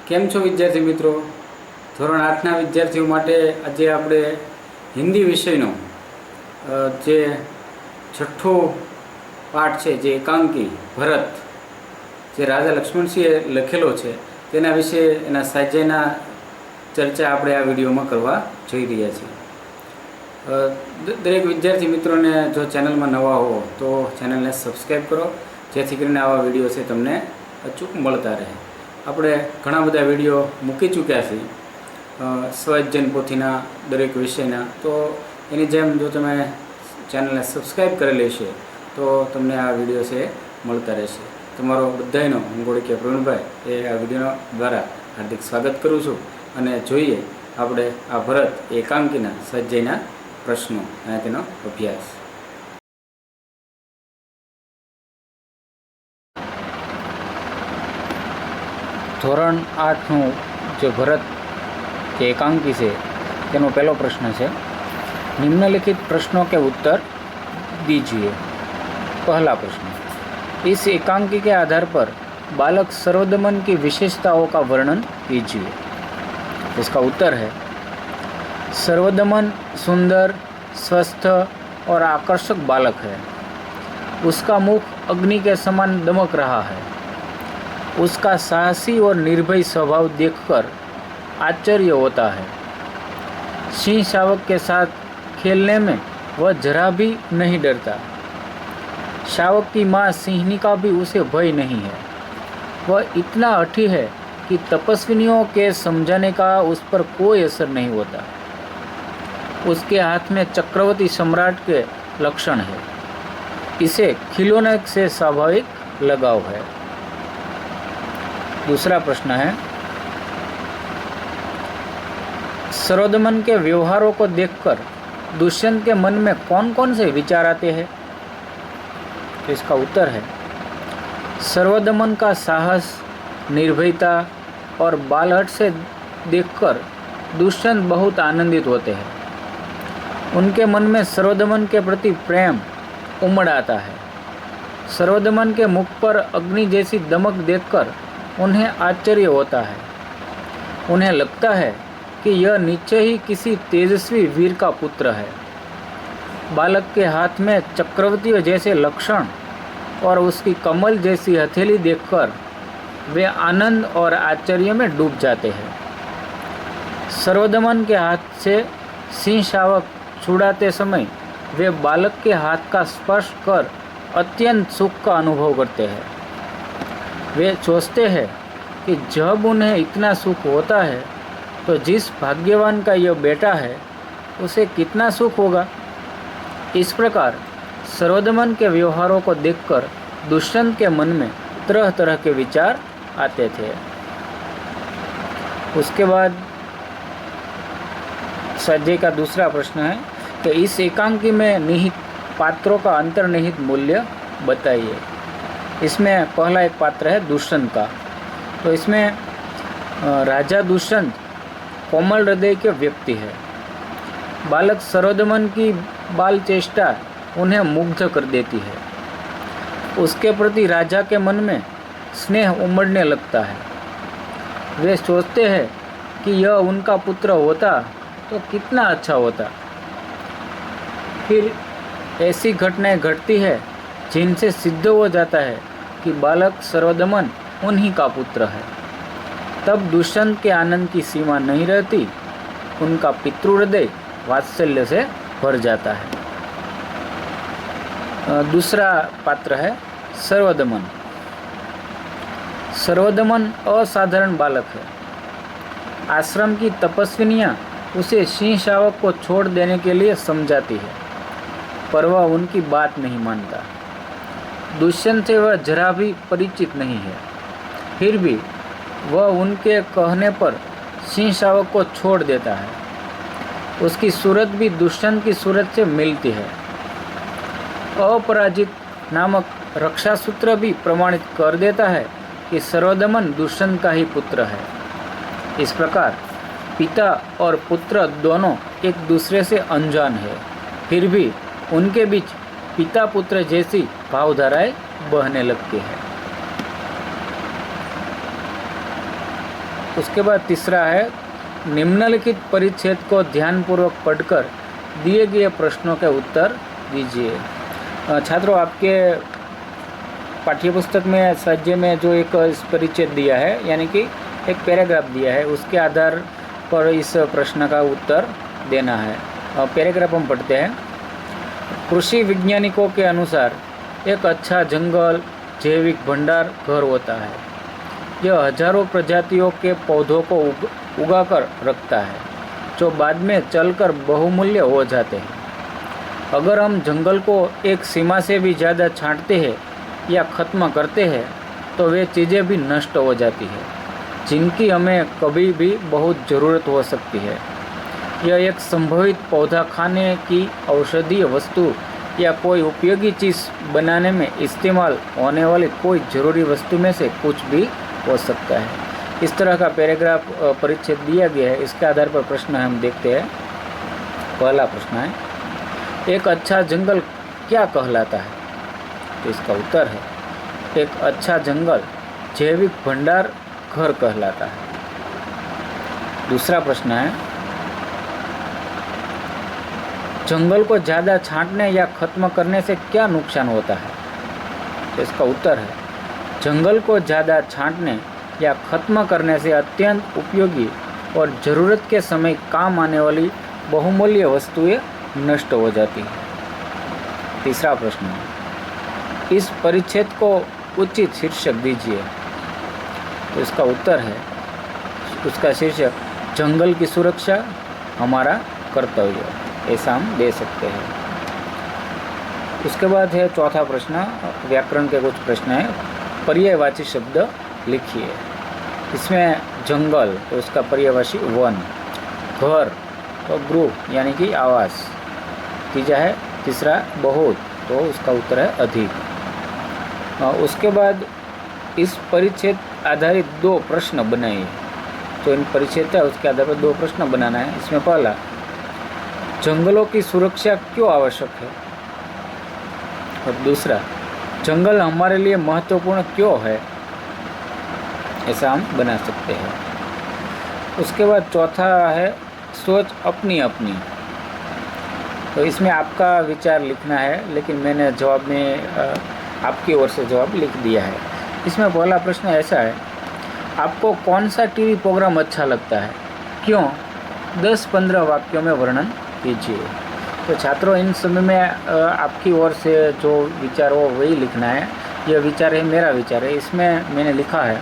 કેમ છો વિદ્યાર્થી મિત્રો? ધોરણ 8ના વિદ્યાર્થીઓ માટે આજે આપણે હિન્દી વિષયનો જે છઠ્ઠો પાઠ છે, જે એકાંકી ભરત, જે રાજા લક્ષ્મણસિંહે લખેલો છે, તેના વિશે એના સ્વાધ્યાયના ચર્ચા આપણે આ વિડીયોમાં કરવા જઈ રહ્યા છીએ. દરેક વિદ્યાર્થી મિત્રોને જો ચેનલમાં નવા હો તો ચેનલને સબસ્ક્રાઈબ કરો, જેથી કરીને આવા વિડીયો છે તમને અચૂક મળતા રહે. આપણે ઘણા બધા વિડીયો મૂકી ચૂક્યા છીએ સ્વાધ્યાયન પોથીના દરેક વિષયના, તો એની જેમ જો તમે ચેનલને સબસ્ક્રાઈબ કરેલી છે તો તમને આ વિડીયો છે મળતા રહેશે. તમારો બધાનો હું ગોળકિયા પ્રવીણભાઈ એ આ વિડીયો દ્વારા હાર્દિક સ્વાગત કરું છું. અને જોઈએ આપણે આ ભરત એકાંકીના સ્વાધ્યાયના પ્રશ્નો અને તેનો અભ્યાસ. ધોરણ 8નું જે ભરત જે एकांकी છે તેનો પહેલો પ્રશ્ન છે, निम्नलिखित प्रश्नों के उत्तर दीजिए. पहला प्रश्न, इस एकांकी के आधार पर बालक सर्वदमन की विशेषताओं का वर्णन कीजिए. इसका उत्तर है, सर्वदमन सुंदर, स्वस्थ और आकर्षक बालक है. उसका मुख अग्नि के समान दमक रहा है. उसका साहसी और निर्भय स्वभाव देखकर आश्चर्य होता है. सिंह शावक के साथ खेलने में वह जरा भी नहीं डरता. शावक की माँ सिंहनी का भी उसे भय नहीं है. वह इतना हठी है कि तपस्विनियों के समझाने का उस पर कोई असर नहीं होता. उसके हाथ में चक्रवर्ती सम्राट के लक्षण है. इसे खिलौने से स्वाभाविक लगाव है. दूसरा प्रश्न है, सर्वदमन के व्यवहारों को देखकर दुष्यंत के मन में कौन कौन से विचार आते हैं? तो इसका उत्तर है, सर्वदमन का साहस, निर्भयता और बालहट से देखकर दुष्यंत बहुत आनंदित होते हैं. उनके मन में सर्वदमन के प्रति प्रेम उमड़ आता है. सर्वदमन के मुख पर अग्नि जैसी दमक देखकर उन्हें आश्चर्य होता है. उन्हें लगता है कि यह निश्चय ही किसी तेजस्वी वीर का पुत्र है. बालक के हाथ में चक्रवर्ती जैसे लक्षण और उसकी कमल जैसी हथेली देखकर वे आनंद और आश्चर्य में डूब जाते हैं. सर्वदमन के हाथ से सिंह शावक छुड़ाते समय वे बालक के हाथ का स्पर्श कर अत्यंत सुख का अनुभव करते हैं. वे सोचते हैं कि जब उन्हें इतना सुख होता है तो जिस भाग्यवान का यह बेटा है उसे कितना सुख होगा. इस प्रकार सर्वदमन के व्यवहारों को देखकर दुष्यंत के मन में तरह तरह के विचार आते थे. उसके बाद स्वाध्याय का दूसरा प्रश्न है कि इस एकांकी में निहित पात्रों का अंतर्निहित मूल्य बताइए. इसमें पहला एक पात्र है दुष्यंत का. तो इसमें राजा दुष्यंत कोमल हृदय के व्यक्ति है. बालक सर्वदमन की बाल चेष्टा उन्हें मुग्ध कर देती है. उसके प्रति राजा के मन में स्नेह उमड़ने लगता है. वे सोचते हैं कि यह उनका पुत्र होता तो कितना अच्छा होता. फिर ऐसी घटनाएं घटती है जिनसे सिद्ध हो जाता है कि बालक सर्वदमन उन्हीं का पुत्र है. तब दुष्यंत के आनंद की सीमा नहीं रहती. उनका पितृहृदय वात्सल्य से भर जाता है. दूसरा पात्र है सर्वदमन. सर्वदमन असाधारण बालक है. आश्रम की तपस्विनियाँ उसे सिंह शावक को छोड़ देने के लिए समझाती है, पर वह उनकी बात नहीं मानता. दुष्यंत से वह जरा भी परिचित नहीं है. फिर भी वह उनके कहने पर सिंह शावक को छोड़ देता है. उसकी सूरत भी दुष्यंत की सूरत से मिलती है. अपराजित नामक रक्षा सूत्र भी प्रमाणित कर देता है कि सर्वदमन दुष्यंत का ही पुत्र है. इस प्रकार पिता और पुत्र दोनों एक दूसरे से अनजान है, फिर भी उनके बीच पिता पुत्र जैसी भावधाराएं बहने लगती है. उसके बाद तीसरा है, निम्नलिखित परिच्छेद को ध्यानपूर्वक पढ़कर दिए गए प्रश्नों के उत्तर दीजिए। छात्रों, आपके पाठ्यपुस्तक में स्वाध्याय में जो एक परिच्छेद दिया है, यानी कि एक पैराग्राफ दिया है, उसके आधार पर इस प्रश्न का उत्तर देना है। पैराग्राफ हम पढ़ते हैं। कृषि वैज्ञानिकों के अनुसार एक अच्छा जंगल जैविक भंडार घर होता है। यह हजारों प्रजातियों के पौधों को उगाकर रखता है, जो बाद में चलकर बहुमूल्य हो जाते हैं। अगर हम जंगल को एक सीमा से भी ज़्यादा छांटते हैं या ख़त्म करते हैं तो वे चीज़ें भी नष्ट हो जाती हैं, जिनकी हमें कभी भी बहुत ज़रूरत हो सकती है। यह एक संभवित पौधा खाने की औषधीय वस्तु या कोई उपयोगी चीज़ बनाने में इस्तेमाल होने वाली कोई ज़रूरी वस्तु में से कुछ भी हो सकता है। इस तरह का पैराग्राफ परिच्छेद दिया गया है। इसके आधार पर प्रश्न हम देखते हैं। पहला प्रश्न है, एक अच्छा जंगल क्या कहलाता है? तो इसका उत्तर है, एक अच्छा जंगल जैविक भंडार घर कहलाता है। दूसरा प्रश्न है, जंगल को ज़्यादा छांटने या ख़त्म करने से क्या नुकसान होता है? तो इसका उत्तर है, जंगल को ज़्यादा छांटने या ख़त्म करने से अत्यंत उपयोगी और ज़रूरत के समय काम आने वाली बहुमूल्य वस्तुएं नष्ट हो जाती हैं। तीसरा प्रश्न है, इस परिच्छेद को उचित शीर्षक दीजिए। तो इसका उत्तर है, उसका शीर्षक जंगल की सुरक्षा हमारा कर्तव्य, ऐसा हम दे सकते हैं। उसके बाद है चौथा प्रश्न, व्याकरण के कुछ प्रश्न हैं। पर्यायवाची शब्द लिखिए। इसमें जंगल तो उसका पर्यायवाची वन, घर तो गृह यानी कि आवास, तीसरा बहुत तो उसका उत्तर है अधिक। उसके बाद इस परिच्छेद आधारित 2 प्रश्न बनाइए। तो इन परिच्छेद है उसके आधार पर 2 प्रश्न बनाना है। इसमें पहला, जंगलों की सुरक्षा क्यों आवश्यक है? और दूसरा, जंगल हमारे लिए महत्वपूर्ण क्यों है? ऐसा हम बना सकते हैं। उसके बाद चौथा है, सोच अपनी अपनी। तो इसमें आपका विचार लिखना है, लेकिन मैंने जवाब में आपकी ओर से जवाब लिख दिया है। इसमें पहला प्रश्न ऐसा है, आपको कौन सा टीवी प्रोग्राम अच्छा लगता है, क्यों? 10-15 वाक्यों में वर्णन कीजिए। तो छात्रों, इन समय में आपकी ओर से जो विचार हो वही लिखना है। यह विचार है, मेरा विचार है। इसमें मैंने लिखा है,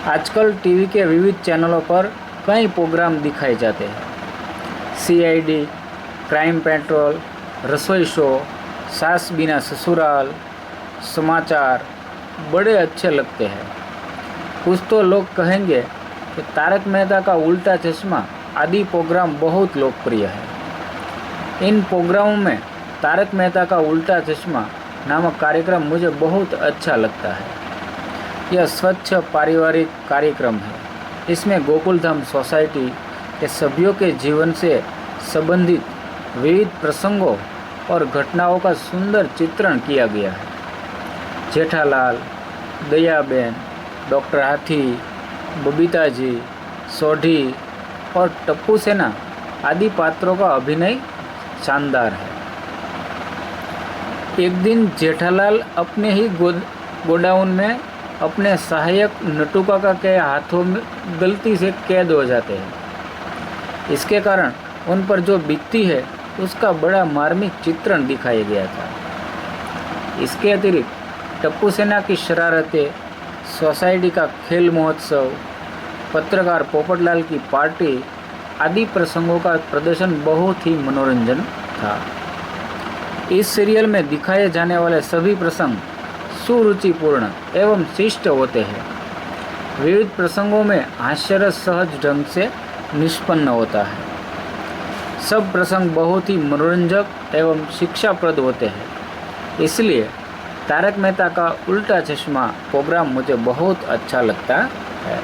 आजकल टीवी के विविध चैनलों पर कई प्रोग्राम दिखाए जाते हैं। CID, क्राइम पेट्रोल, रसोई शो, सास बिना ससुराल, समाचार बड़े अच्छे लगते हैं। कुछ तो लोग कहेंगे कि तारक मेहता का उल्टा चश्मा आदि प्रोग्राम बहुत लोकप्रिय है। इन प्रोग्रामों में तारक मेहता का उल्टा चश्मा नामक कार्यक्रम मुझे बहुत अच्छा लगता है। यह स्वच्छ पारिवारिक कार्यक्रम है। इसमें गोकुलधाम सोसाइटी के सभ्यों के जीवन से संबंधित विविध प्रसंगों और घटनाओं का सुंदर चित्रण किया गया है। जेठालाल, दयाबेन, डॉक्टर हाथी, बबीता जी, सोढ़ी और टप्पू सेना आदि पात्रों का अभिनय शानदार है। एक दिन जेठालाल अपने ही गोडाउन में अपने सहायक नटू काका के हाथों में गलती से कैद हो जाते हैं। इसके कारण उन पर जो बीतती है उसका बड़ा मार्मिक चित्रण दिखाया गया था। इसके अतिरिक्त टप्पू सेना की शरारतें, सोसाइटी का खेल महोत्सव, पत्रकार पोपटलाल की पार्टी आदि प्रसंगों का प्रदर्शन बहुत ही मनोरंजन था। इस सीरियल में दिखाए जाने वाले सभी प्रसंग सुरुचिपूर्ण एवं शिष्ट होते हैं। विविध प्रसंगों में हास्यरस सहज ढंग से निष्पन्न होता है। सब प्रसंग बहुत ही मनोरंजक एवं शिक्षाप्रद होते हैं। इसलिए तारक मेहता का उल्टा चश्मा प्रोग्राम मुझे बहुत अच्छा लगता है।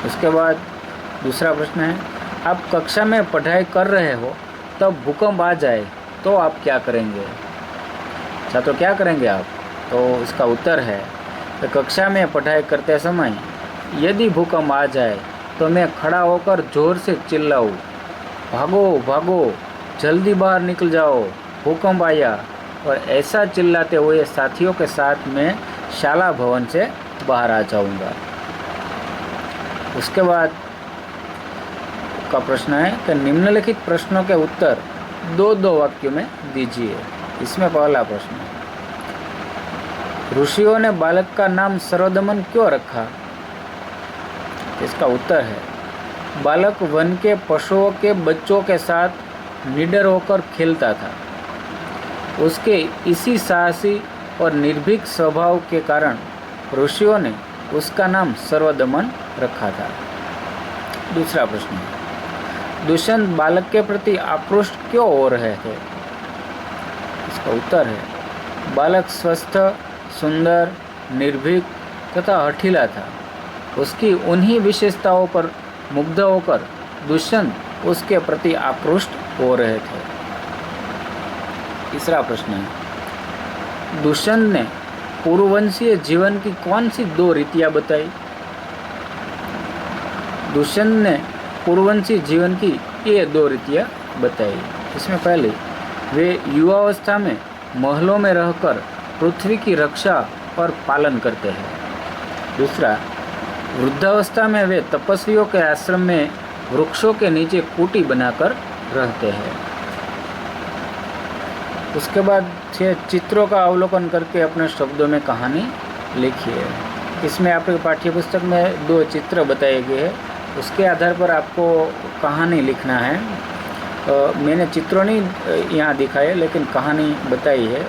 उसके बाद दूसरा प्रश्न है, आप कक्षा में पढ़ाई कर रहे हो तब भूकंप आ जाए तो आप क्या करेंगे? छात्रों, क्या करेंगे आप? तो इसका उत्तर है, तो कक्षा में पढ़ाई करते समय यदि भूकंप आ जाए तो मैं खड़ा होकर जोर से चिल्लाऊं, भागो भागो, जल्दी बाहर निकल जाओ, भूकंप आया। और ऐसा चिल्लाते हुए साथियों के साथ मैं शाला भवन से बाहर आ जाऊंगा। उसके बाद का प्रश्न है कि निम्नलिखित प्रश्नों के उत्तर दो वाक्यों में दीजिए। इसमें पहला प्रश्न, ऋषियों ने बालक का नाम सर्वदमन क्यों रखा? इसका उत्तर है, बालक वन के पशुओं के बच्चों के साथ निडर होकर खेलता था। उसके इसी साहसी और निर्भीक स्वभाव के कारण ऋषियों ने उसका नाम सर्वदमन रखा था। दूसरा प्रश्न, दुष्यंत बालक के प्रति आक्रोश क्यों हो रहे थे? इसका उत्तर है, बालक स्वस्थ, सुंदर, निर्भीक तथा हठीला था। उसकी उन्हीं विशेषताओं पर मुग्ध होकर दुष्यंत उसके प्रति आक्रुष्ट हो रहे थे। तीसरा प्रश्न है, दुष्यंत ने पूर्ववंशीय जीवन की कौन सी 2 रीतियां बताई? दुष्यंत ने पूर्ववंशीय जीवन की ये 2 रीतियां बताई। इसमें पहले, वे युवावस्था में महलों में रहकर पृथ्वी की रक्षा और पालन करते हैं। दूसरा, वृद्धावस्था में वे तपस्वियों के आश्रम में वृक्षों के नीचे कुटी बनाकर रहते हैं। उसके बाद चित्रों का अवलोकन करके अपने शब्दों में कहानी लिखिए। इसमें आपके पाठ्यपुस्तक में 2 चित्र बताए गए हैं, उसके आधार पर आपको कहानी लिखना है। मैंने चित्रों नहीं यहाँ दिखाए लेकिन कहानी बताई है।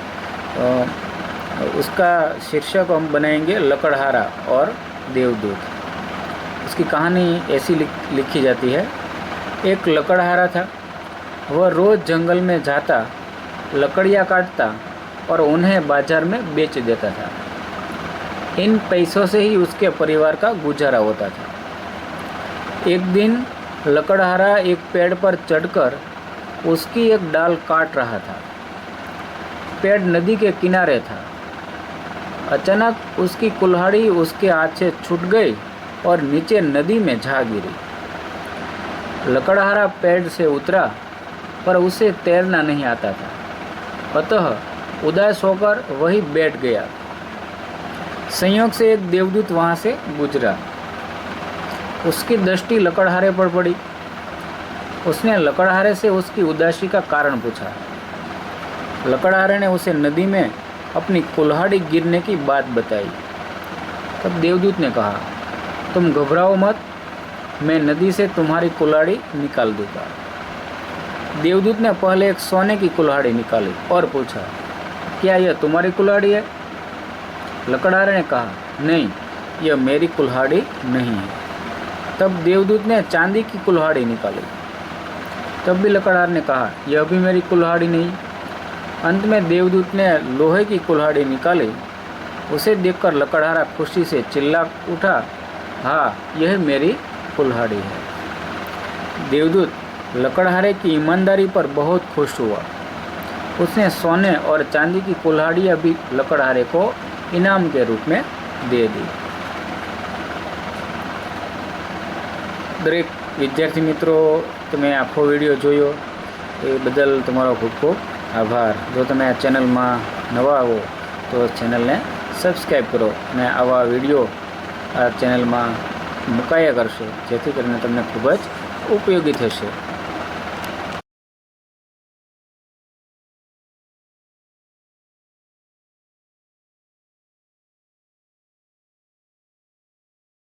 उसका शीर्षक हम बनाएंगे लकड़हारा और देवदूत। उसकी कहानी ऐसी लिखी जाती है। एक लकड़हारा था, वह रोज़ जंगल में जाता, लकड़ियाँ काटता और उन्हें बाजार में बेच देता था। इन पैसों से ही उसके परिवार का गुजारा होता था। एक दिन लकड़हारा एक पेड़ पर चढ़कर उसकी एक डाल काट रहा था। पेड़ नदी के किनारे था। अचानक उसकी कुल्हाड़ी उसके हाथ से छूट गई और नीचे नदी में जा गिरी। लकड़हारा पेड़ से उतरा पर उसे तैरना नहीं आता था, अतः उदास होकर वहीं बैठ गया। संयोग से एक देवदूत वहाँ से गुजरा। उसकी दृष्टि लकड़हारे पर पड़ी। उसने लकड़हारे से उसकी उदासी का कारण पूछा। लकड़हारे ने उसे नदी में अपनी कुल्हाड़ी गिरने की बात बताई। तब देवदूत ने कहा, तुम घबराओ मत, मैं नदी से तुम्हारी कुल्हाड़ी निकाल दूंगा। देवदूत ने पहले एक सोने की कुल्हाड़ी निकाली और पूछा, क्या यह तुम्हारी कुल्हाड़ी है? लकड़हारे ने कहा, नहीं, यह मेरी कुल्हाड़ी नहीं है। तब देवदूत ने चांदी की कुल्हाड़ी निकाली। तब भी लकड़हारे ने कहा, यह भी मेरी कुल्हाड़ी नहीं। अंत में देवदूत ने लोहे की कुल्हाड़ी निकाली। उसे देखकर लकड़हारा खुशी से चिल्ला उठा, हाँ, यह मेरी कुल्हाड़ी है। देवदूत लकड़हारे की ईमानदारी पर बहुत खुश हुआ। उसने सोने और चांदी की कुल्हाड़ियाँ भी लकड़हारे को इनाम के रूप में दे दी। दरेक विद्यार्थी मित्रों, તમે આખો વિડીયો જોયો એ બદલ તમારો ખૂબ ખૂબ આભાર। જો તમે આ ચેનલમાં નવા આવો તો ચેનલને સબસ્ક્રાઈબ કરો અને આવા વિડીયો આ ચેનલમાં મુકાયા કરશો, જેથી કરીને તમને ખૂબ જ ઉપયોગી થશે।